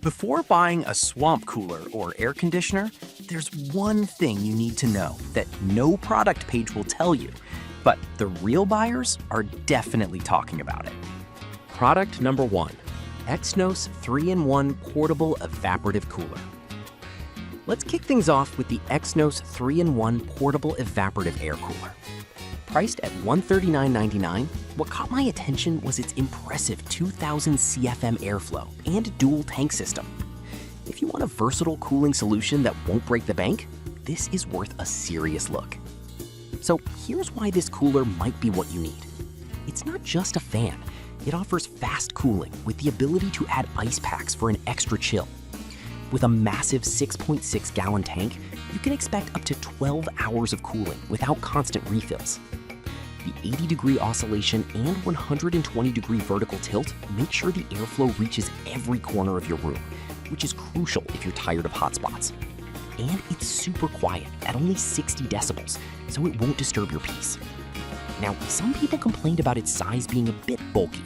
Before buying a swamp cooler or air conditioner, there's one thing you need to know that no product page will tell you, but the real buyers are definitely talking about it. Product number 1, Exynos 3-in-1 Portable Evaporative Cooler. Let's kick things off with the Exynos 3-in-1 Portable Evaporative Air Cooler. Priced at $139.99, what caught my attention was its impressive 2,000 CFM airflow and dual tank system. If you want a versatile cooling solution that won't break the bank, this is worth a serious look. So here's why this cooler might be what you need. It's not just a fan. It offers fast cooling with the ability to add ice packs for an extra chill. With a massive 6.6-gallon tank, you can expect up to 12 hours of cooling without constant refills. The 80-degree oscillation and 120-degree vertical tilt make sure the airflow reaches every corner of your room, which is crucial if you're tired of hot spots. And it's super quiet at only 60 decibels, so it won't disturb your peace. Now, some people complained about its size being a bit bulky.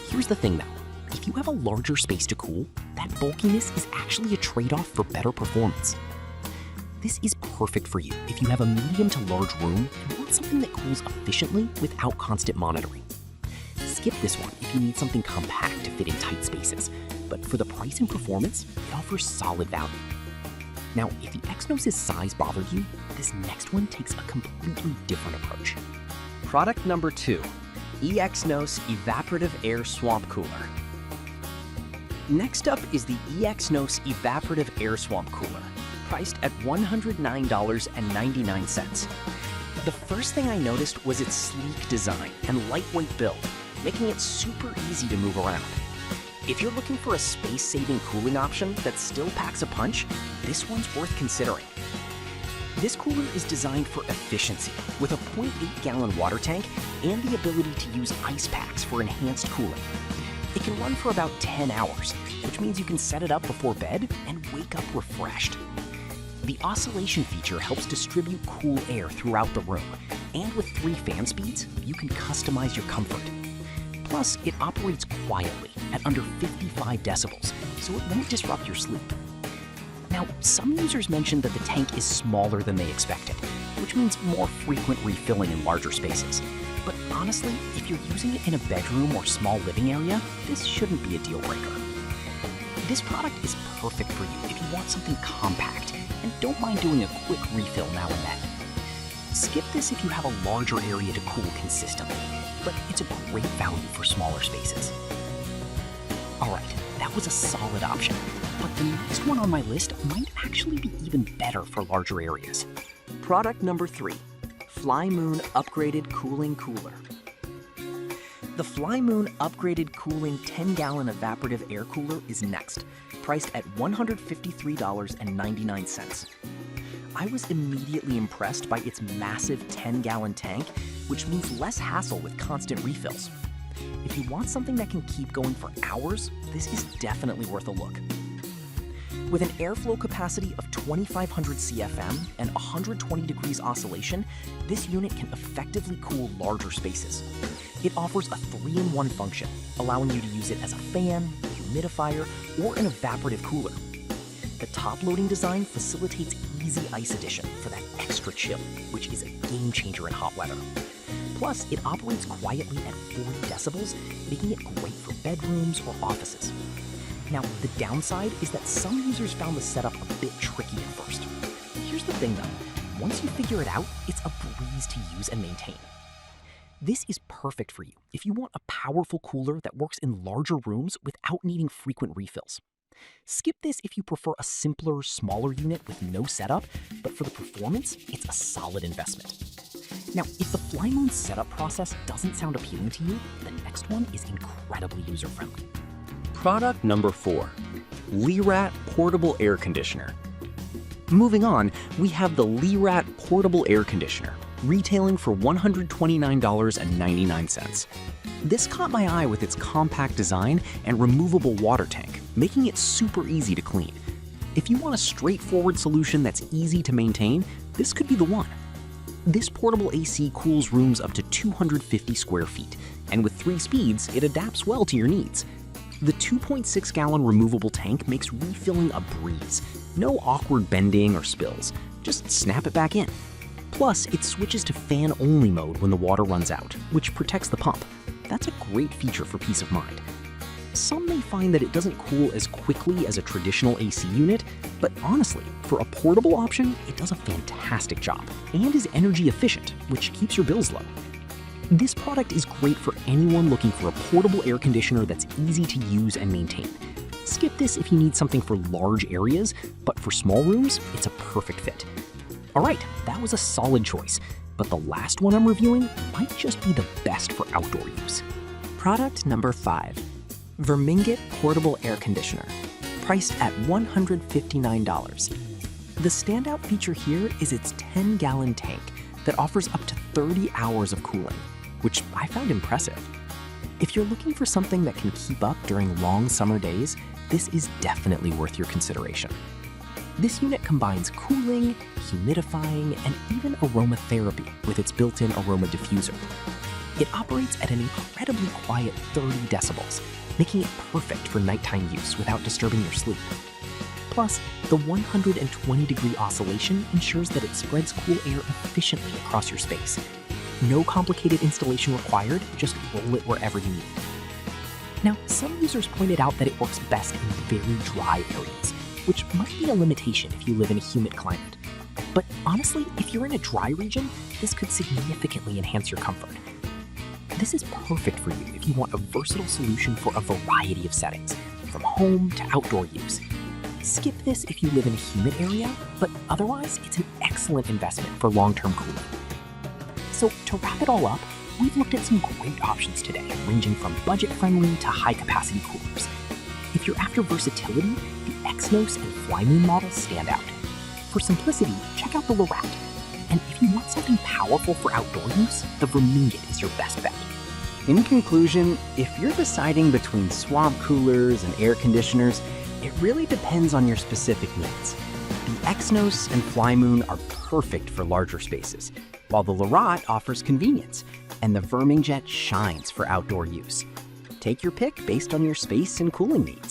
Here's the thing though, if you have a larger space to cool, that bulkiness is actually a trade-off for better performance. This is perfect for you if you have a medium to large room and want something that cools efficiently without constant monitoring. Skip this one if you need something compact to fit in tight spaces, but for the price and performance, it offers solid value. Now, if the Exynos' size bothered you, this next one takes a completely different approach. Product number 2, Exynos Evaporative Air Swamp Cooler. Next up is the Exynos Evaporative Air Swamp Cooler, priced at $109.99. The first thing I noticed was its sleek design and lightweight build, making it super easy to move around. If you're looking for a space-saving cooling option that still packs a punch, this one's worth considering. This cooler is designed for efficiency with a 0.8-gallon water tank and the ability to use ice packs for enhanced cooling. It can run for about 10 hours, which means you can set it up before bed and wake up refreshed. The oscillation feature helps distribute cool air throughout the room, and with 3 fan speeds, you can customize your comfort. Plus, it operates quietly at under 55 decibels, so it won't disrupt your sleep. Now, some users mentioned that the tank is smaller than they expected, which means more frequent refilling in larger spaces. But honestly, if you're using it in a bedroom or small living area, this shouldn't be a deal breaker. This product is perfect for you if you want something compact and don't mind doing a quick refill now and then. Skip this if you have a larger area to cool consistently, but it's a great value for smaller spaces. Alright, that was a solid option, but the next one on my list might actually be even better for larger areas. Product number 3, FlyMoon Upgraded Cooling Cooler. The FlyMoon Upgraded Cooling 10-gallon evaporative air cooler is next, priced at $153.99. I was immediately impressed by its massive 10-gallon tank, which means less hassle with constant refills. If you want something that can keep going for hours, this is definitely worth a look. With an airflow capacity of 2,500 CFM and 120 degrees oscillation, this unit can effectively cool larger spaces. It offers a 3-in-1 function, allowing you to use it as a fan, humidifier, or an evaporative cooler. The top-loading design facilitates easy ice addition for that extra chill, which is a game changer in hot weather. Plus, it operates quietly at 40 decibels, making it great for bedrooms or offices. Now, the downside is that some users found the setup a bit tricky at first. Here's the thing though, once you figure it out, it's a breeze to use and maintain. This is perfect for you if you want a powerful cooler that works in larger rooms without needing frequent refills. Skip this if you prefer a simpler, smaller unit with no setup, but for the performance, it's a solid investment. Now, if the FlyMoon setup process doesn't sound appealing to you, the next one is incredibly user-friendly. Product number 4, Lerat Portable Air Conditioner. Moving on, we have the Lerat Portable Air Conditioner, retailing for $129.99. This caught my eye with its compact design and removable water tank, making it super easy to clean. If you want a straightforward solution that's easy to maintain, this could be the one. This portable AC cools rooms up to 250 square feet, and with 3 speeds, it adapts well to your needs. The 2.6-gallon removable tank makes refilling a breeze. No awkward bending or spills. Just snap it back in. Plus, it switches to fan-only mode when the water runs out, which protects the pump. That's a great feature for peace of mind. Some may find that it doesn't cool as quickly as a traditional AC unit, but honestly, for a portable option, it does a fantastic job and is energy efficient, which keeps your bills low. This product is great for anyone looking for a portable air conditioner that's easy to use and maintain. Skip this if you need something for large areas, but for small rooms, it's a perfect fit. All right, that was a solid choice, but the last one I'm reviewing might just be the best for outdoor use. Product number 5. Vermingit Portable Air Conditioner, priced at $159. The standout feature here is its 10-gallon tank that offers up to 30 hours of cooling, which I found impressive. If you're looking for something that can keep up during long summer days, this is definitely worth your consideration. This unit combines cooling, humidifying, and even aromatherapy with its built-in aroma diffuser. It operates at an incredibly quiet 30 decibels, making it perfect for nighttime use without disturbing your sleep. Plus, the 120-degree oscillation ensures that it spreads cool air efficiently across your space. No complicated installation required, just roll it wherever you need. Now, some users pointed out that it works best in very dry areas, which might be a limitation if you live in a humid climate. But honestly, if you're in a dry region, this could significantly enhance your comfort. This is perfect for you if you want a versatile solution for a variety of settings, from home to outdoor use. Skip this if you live in a humid area, but otherwise it's an excellent investment for long-term cooling. So to wrap it all up, we've looked at some great options today, ranging from budget-friendly to high-capacity coolers. If you're after versatility, the Exynos and Flymoon models stand out. For simplicity, check out the Lorat. And if you want something powerful for outdoor use, the Vermingit is your best bet. In conclusion, if you're deciding between swamp coolers and air conditioners, it really depends on your specific needs. The Exynos and Flymoon are perfect for larger spaces, while the Lorat offers convenience, and the Vermingit shines for outdoor use. Take your pick based on your space and cooling needs.